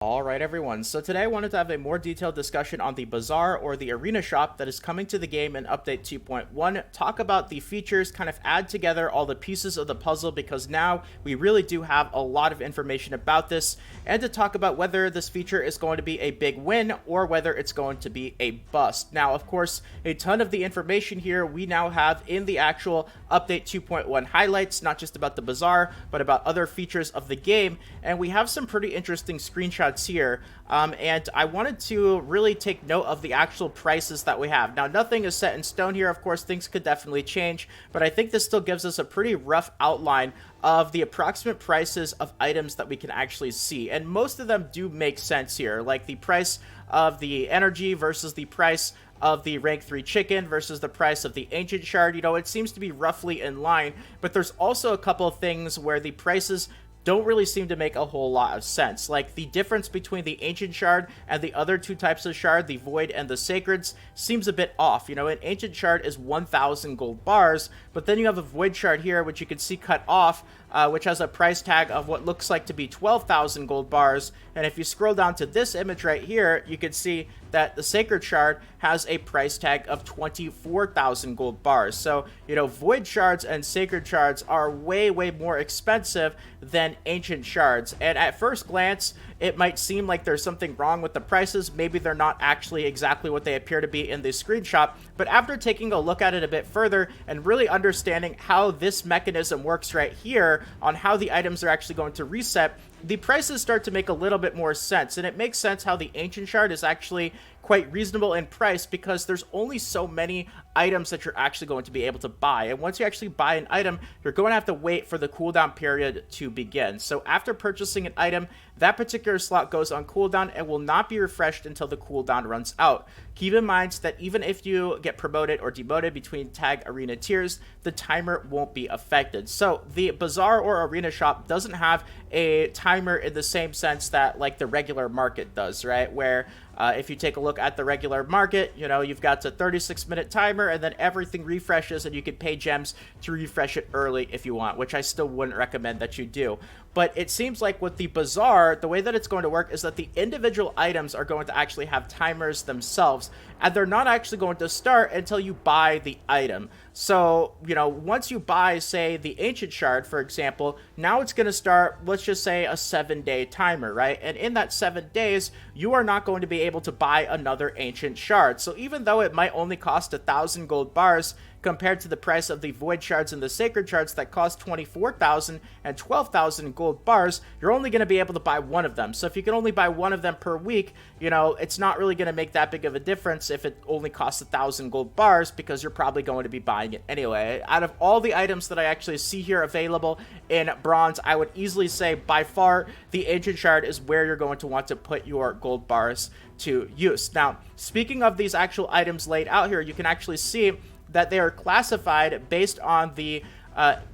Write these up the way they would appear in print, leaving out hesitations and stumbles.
All right, everyone. So today I wanted to have a more detailed discussion on the Bazaar or the Arena Shop that is coming to the game in Update 2.1. Talk about the features, kind of add together all the pieces of the puzzle because now we really do have a lot of information about this, and to talk about whether this feature is going to be a big win or whether it's going to be a bust. Now, of course, a ton of the information here we now have in the actual Update 2.1 highlights, not just about the Bazaar, but about other features of the game, and we have some pretty interesting screenshots here, and I wanted to really take note of the actual prices that we have. Now, nothing is set in stone here. Of course, things could definitely change, but I think this still gives us a pretty rough outline of the approximate prices of items that we can actually see, and most of them do make sense here, like the price of the energy versus the price of the rank 3 chicken versus the price of the ancient shard. It seems to be roughly in line, but there's also a couple of things where the prices don't really seem to make a whole lot of sense. Like the difference between the ancient shard and the other two types of shard, the void and the sacreds, seems a bit off. An ancient shard is 1,000 gold bars, but then you have a void shard here, which you can see cut off, which has a price tag of what looks like to be 12,000 gold bars. And if you scroll down to this image right here, you can see that the sacred shard has a price tag of 24,000 gold bars. So, void shards and sacred shards are way, way more expensive than ancient shards. And at first glance, it might seem like there's something wrong with the prices. Maybe they're not actually exactly what they appear to be in the screenshot. But after taking a look at it a bit further and really understanding how this mechanism works right here on how the items are actually going to reset, the prices start to make a little bit more sense. And it makes sense how the ancient shard is actually quite reasonable in price because there's only so many items that you're actually going to be able to buy. And once you actually buy an item, you're going to have to wait for the cooldown period to begin. So after purchasing an item, that particular slot goes on cooldown and will not be refreshed until the cooldown runs out. Keep in mind that even if you get promoted or demoted between tag arena tiers, the timer won't be affected. So the Bazaar or Arena Shop doesn't have a timer in the same sense that like the regular market does, right? Where if you take a look at the regular market, you've got a 36-minute timer and then everything refreshes and you can pay gems to refresh it early if you want, which I still wouldn't recommend that you do. But it seems like with the Bazaar, the way that it's going to work is that the individual items are going to actually have timers themselves, and they're not actually going to start until you buy the item. So, once you buy, say, the Ancient Shard, for example, now it's going to start, let's just say, a 7-day timer, right? And in that 7 days, you are not going to be able to buy another Ancient Shard. So even though it might only cost 1,000 gold bars, compared to the price of the void shards and the sacred shards that cost 24,000 and 12,000 gold bars, you're only going to be able to buy one of them. So if you can only buy one of them per week, it's not really going to make that big of a difference if it only costs 1,000 gold bars because you're probably going to be buying it anyway. Out of all the items that I actually see here available in bronze, I would easily say by far the ancient shard is where you're going to want to put your gold bars to use. Now, speaking of these actual items laid out here, you can actually see that they are classified based on the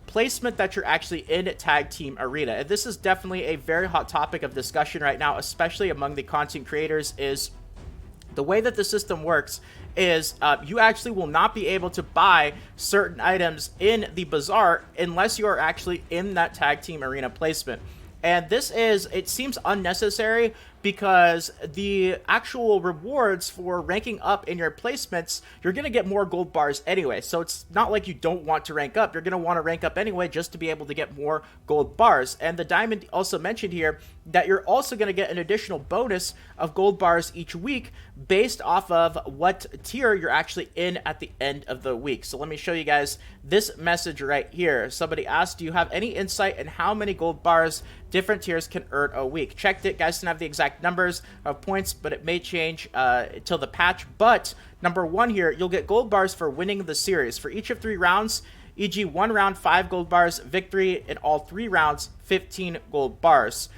placement that you're actually in Tag Team Arena. And this is definitely a very hot topic of discussion right now, especially among the content creators, is the way that the system works is you actually will not be able to buy certain items in the Bazaar unless you are actually in that Tag Team Arena placement. And it seems unnecessary because the actual rewards for ranking up in your placements, you're going to get more gold bars anyway. So it's not like you don't want to rank up. You're going to want to rank up anyway just to be able to get more gold bars. And the Diamond also mentioned here that you're also going to get an additional bonus of gold bars each week based off of what tier you're actually in at the end of the week. So let me show you guys this message right here. Somebody asked, do you have any insight in how many gold bars different tiers can earn a week? Checked it, guys. Didn't have the exact numbers of points, but it may change till the patch. But number one here, you'll get gold bars for winning the series for each of 3 rounds, e.g. 1 round 5 gold bars, victory in all 3 rounds 15 gold bars.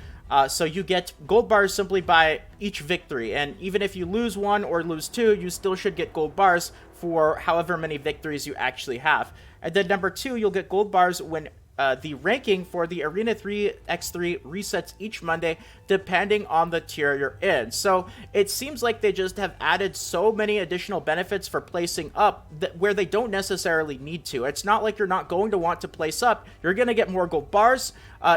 So you get gold bars simply by each victory, and even if you lose 1 or lose 2, you still should get gold bars for however many victories you actually have. And then number 2, you'll get gold bars when the ranking for the Arena 3x3 resets each Monday depending on the tier you're in. So it seems like they just have added so many additional benefits for placing up where they don't necessarily need to. It's not like you're not going to want to place up. You're going to get more gold bars.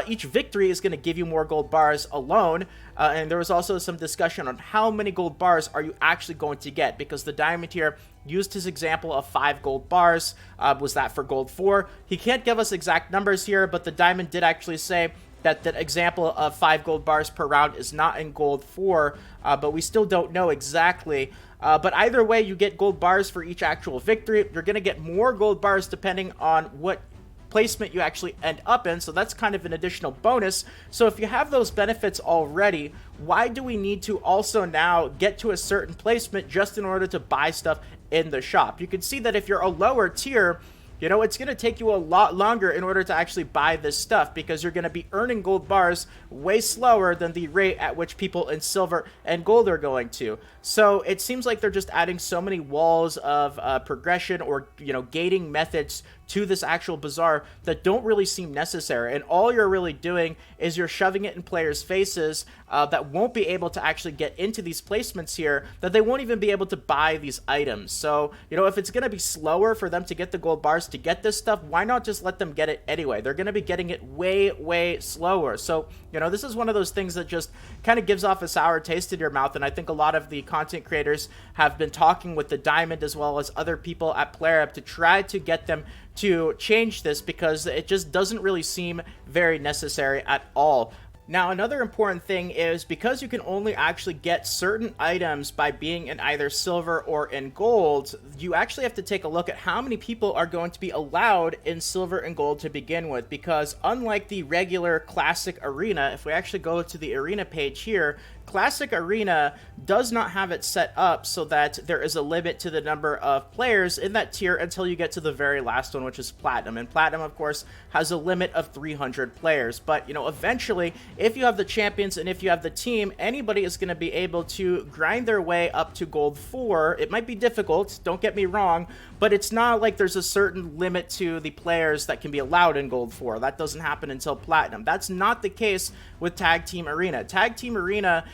Each victory is going to give you more gold bars alone. And there was also some discussion on how many gold bars are you actually going to get, because the diamond tier used his example of 5 gold bars. Was that for gold 4? He can't give us exact numbers here, but the diamond did actually say that the example of 5 gold bars per round is not in gold 4, but we still don't know exactly. But either way, you get gold bars for each actual victory. You're going to get more gold bars depending on what placement you actually end up in, so that's kind of an additional bonus. So if you have those benefits already, why do we need to also now get to a certain placement just in order to buy stuff in the shop? You can see that if you're a lower tier, you know, it's going to take you a lot longer in order to actually buy this stuff, because you're going to be earning gold bars way slower than the rate at which people in silver and gold are going to. So it seems like they're just adding so many walls of progression or, you know, gating methods to this actual bazaar that don't really seem necessary. And all you're really doing is you're shoving it in players' faces that won't be able to actually get into these placements here, that they won't even be able to buy these items. So, you know, if it's going to be slower for them to get the gold bars to get this stuff, why not just let them get it anyway? They're going to be getting it way, way slower. So, you know, this is one of those things that just kind of gives off a sour taste in your mouth. And I think a lot of the content creators have been talking with the Diamond as well as other people at PlayerUp to try to get them to change this, because it just doesn't really seem very necessary at all. Now, another important thing is, because you can only actually get certain items by being in either silver or in gold, you actually have to take a look at how many people are going to be allowed in silver and gold to begin with, because unlike the regular Classic Arena, if we actually go to the Arena page here, Classic Arena does not have it set up so that there is a limit to the number of players in that tier until you get to the very last one, which is Platinum. And Platinum, of course, has a limit of 300 players. But, you know, eventually, if you have the champions and if you have the team, anybody is going to be able to grind their way up to Gold 4. It might be difficult, don't get me wrong, but it's not like there's a certain limit to the players that can be allowed in Gold 4. That doesn't happen until Platinum. That's not the case with Tag Team Arena. Tag Team Arena,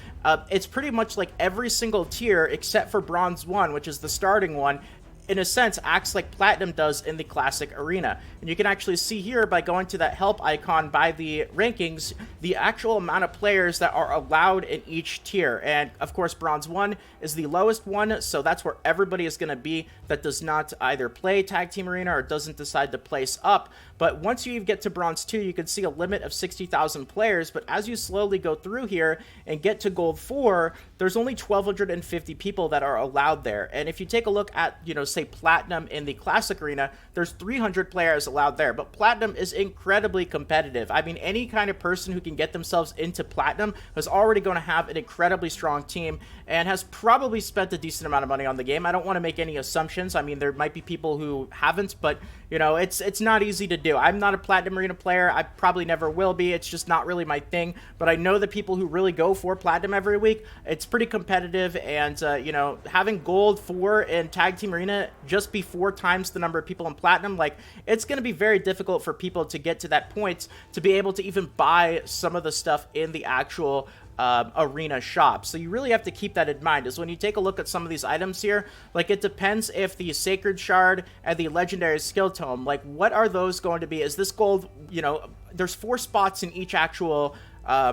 it's pretty much like every single tier except for Bronze 1, which is the starting one, in a sense, acts like Platinum does in the Classic Arena. And you can actually see here by going to that help icon by the rankings, the actual amount of players that are allowed in each tier. And of course, Bronze 1 is the lowest one, so that's where everybody is going to be that does not either play Tag Team Arena or doesn't decide to place up. But once you get to Bronze 2, you can see a limit of 60,000 players. But as you slowly go through here and get to Gold 4, there's only 1,250 people that are allowed there. And if you take a look at, you know, say Platinum in the Classic Arena, there's 300 players allowed there. But Platinum is incredibly competitive. I mean, any kind of person who can get themselves into Platinum is already going to have an incredibly strong team and has probably spent a decent amount of money on the game. I don't want to make any assumptions. I mean, there might be people who haven't, but, you know, it's not easy to do. I'm not a Platinum Arena player. I probably never will be. It's just not really my thing. But I know the people who really go for Platinum every week, it's pretty competitive. And, you know, having Gold 4 in Tag Team Arena just be 4 times the number of people in Platinum, like, it's going to be very difficult for people to get to that point to be able to even buy some of the stuff in the actual arena shop. So you really have to keep that in mind, is when you take a look at some of these items here, like, it depends if the Sacred Shard and the Legendary Skill Tome, like, what are those going to be? Is this gold, you know, there's 4 spots in each actual,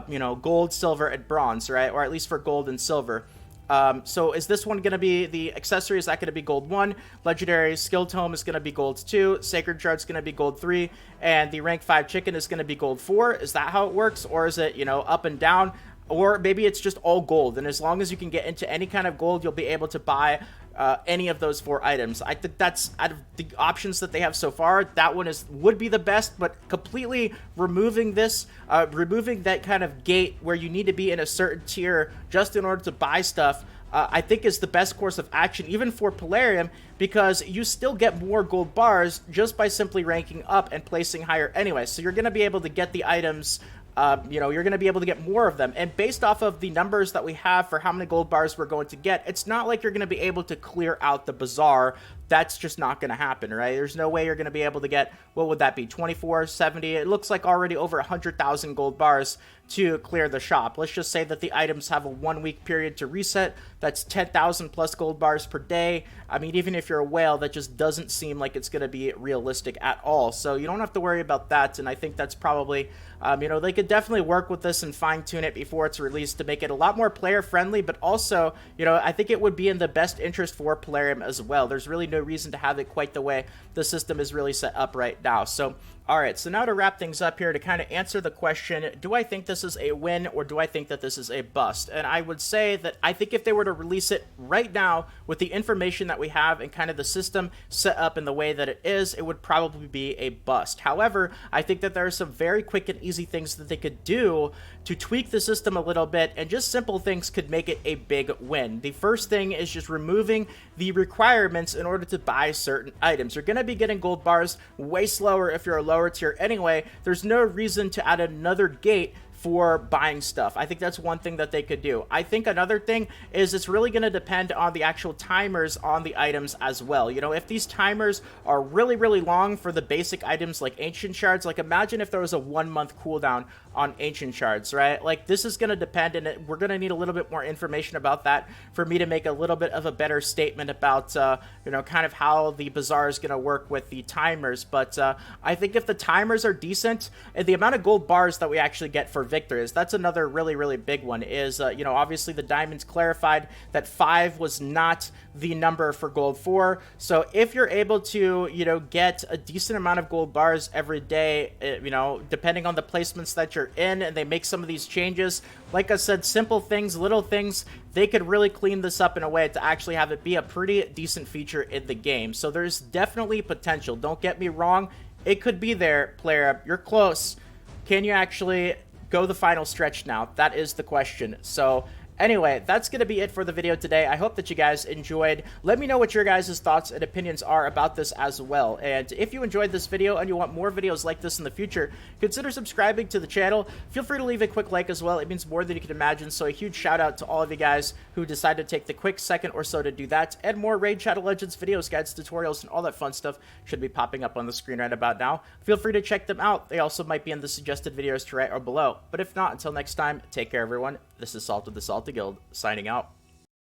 you know, gold, silver, and bronze, right? Or at least for gold and silver. So is this one going to be the accessory? Is that going to be Gold 1? Legendary Skill Tome is going to be Gold 2. Sacred Shard is going to be Gold 3. And the Rank 5 Chicken is going to be Gold 4. Is that how it works? Or is it, you know, up and down? Or maybe it's just all gold, and as long as you can get into any kind of gold, you'll be able to buy any of those 4 items. I think that's, out of the options that they have so far, that one would be the best. But completely removing this, removing that kind of gate where you need to be in a certain tier just in order to buy stuff, I think is the best course of action, even for Plarium, because you still get more gold bars just by simply ranking up and placing higher anyway. So you're going to be able to get the items, you know, you're going to be able to get more of them. And based off of the numbers that we have for how many gold bars we're going to get, it's not like you're going to be able to clear out the bazaar that's just not going to happen, right? There's no way you're going to be able to get, what would that be, 2470? It looks like already over 100,000 gold bars to clear the shop. Let's just say that the items have a 1 week period to reset. That's 10,000 plus gold bars per day. I mean, even if you're a whale, that just doesn't seem like it's going to be realistic at all. So you don't have to worry about that. And I think that's probably, they could definitely work with this and fine tune it before it's released to make it a lot more player friendly. But also, I think it would be in the best interest for Plarium as well. There's really no reason to have it quite the way the system is really set up right now. So, all right, so now to wrap things up here, to kind of answer the question, do I think this is a win or do I think that this is a bust? And I would say that I think if they were to release it right now with the information that we have and kind of the system set up in the way that it is, it would probably be a bust. However, I think that there are some very quick and easy things that they could do to tweak the system a little bit, and just simple things could make it a big win. The first thing is just removing the requirements in order to buy certain items. You're going to be getting gold bars way slower if you're a lower tier anyway. There's no reason to add another gate for buying stuff. I think that's one thing that they could do. I think another thing is it's really going to depend on the actual timers on the items as well. If these timers are really, really long for the basic items like ancient shards, like imagine if there was a 1 month cooldown on ancient shards, right? Like this is going to depend, and we're going to need a little bit more information about that for me to make a little bit of a better statement about, kind of how the bazaar is going to work with the timers. But I think if the timers are decent, and the amount of gold bars that we actually get for victories, that's another really, really big one, is, obviously the diamonds clarified that 5 was not the number for gold 4. So if you're able to, get a decent amount of gold bars every day, depending on the placements that you're in, and they make some of these changes, like I said, simple things, little things, they could really clean this up in a way to actually have it be a pretty decent feature in the game. So there's definitely potential. Don't get me wrong. It could be there, player. You're close. Can you actually go the final stretch now? That is the question. So anyway, that's going to be it for the video today. I hope that you guys enjoyed. Let me know what your guys' thoughts and opinions are about this as well. And if you enjoyed this video and you want more videos like this in the future, consider subscribing to the channel. Feel free to leave a quick like as well. It means more than you can imagine. So a huge shout out to all of you guys who decided to take the quick second or so to do that. And more Raid Shadow Legends videos, guides, tutorials, and all that fun stuff should be popping up on the screen right about now. Feel free to check them out. They also might be in the suggested videos to right or below. But if not, until next time, take care everyone. This is Salt of the Salty Guild, signing out.